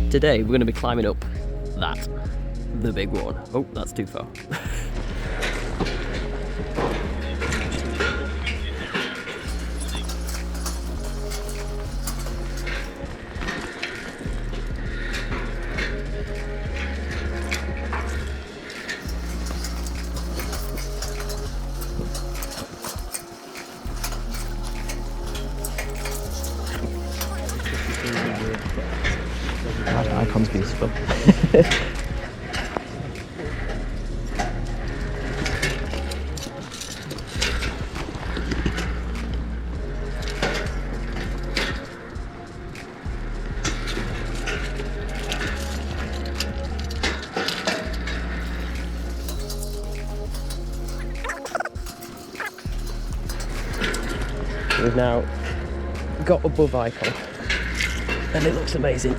today we're going to be climbing up the big one. Oh, that's too far. That icon's beautiful. We've now got above icon and it looks amazing.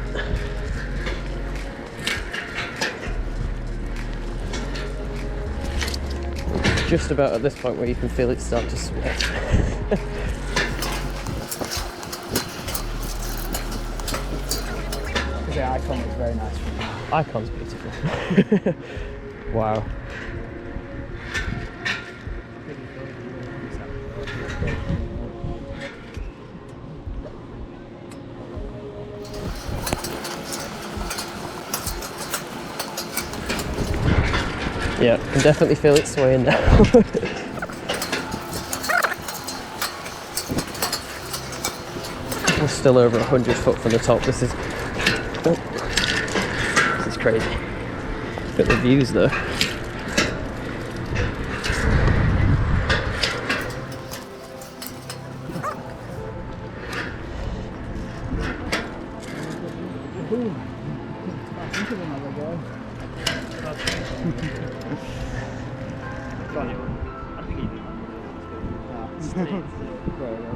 Just about at this point where you can feel it start to sweat. The icon was very nice. Icon's beautiful. Wow. Yeah, I can definitely feel it swaying now. We're still over 100 foot from the top. This is crazy. Look at the views though.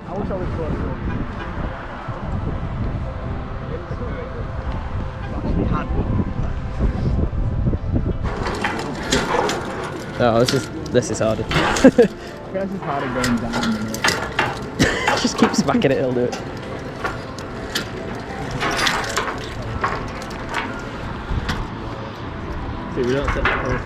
I wish I was closer. Oh, this is harder. I feel like it's harder going down than it. Just keep smacking it, it'll do it. See, we don't set that close.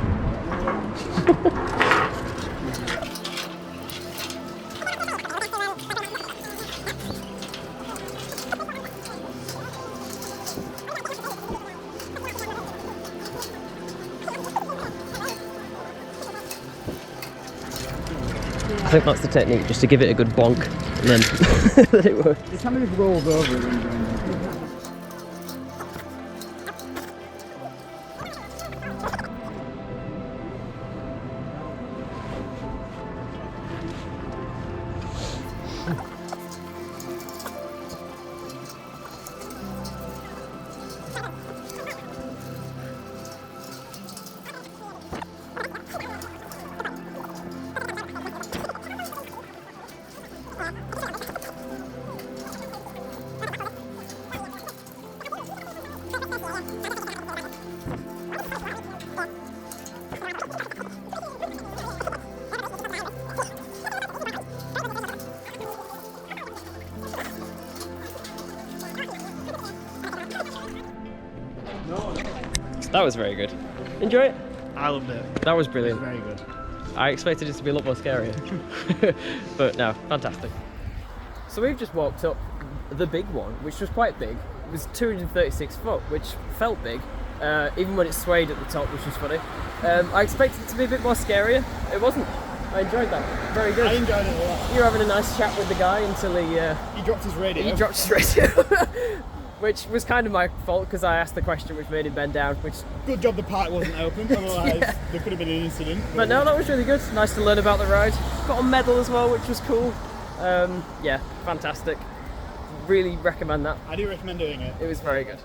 I think that's the technique, just to give it a good bonk, and then it works. It kind of just rolls over when you're going there. That was very good. Enjoy it? I loved it. That was brilliant. Very good. I expected it to be a lot more scarier. But no, fantastic. So we've just walked up the big one, which was quite big. It was 236 foot, which felt big, even when it swayed at the top, which was funny. I expected it to be a bit more scarier. It wasn't. I enjoyed that. Very good. I enjoyed it a lot. You were having a nice chat with the guy until he dropped his radio. He dropped his radio. Which was kind of my fault because I asked the question which made him bend down. Which Good job the park wasn't open, otherwise there could have been an incident. But no, that was really good. Nice to learn about the ride. Got a medal as well, which was cool. Yeah, fantastic. Really recommend that. I do recommend doing it. It was very good.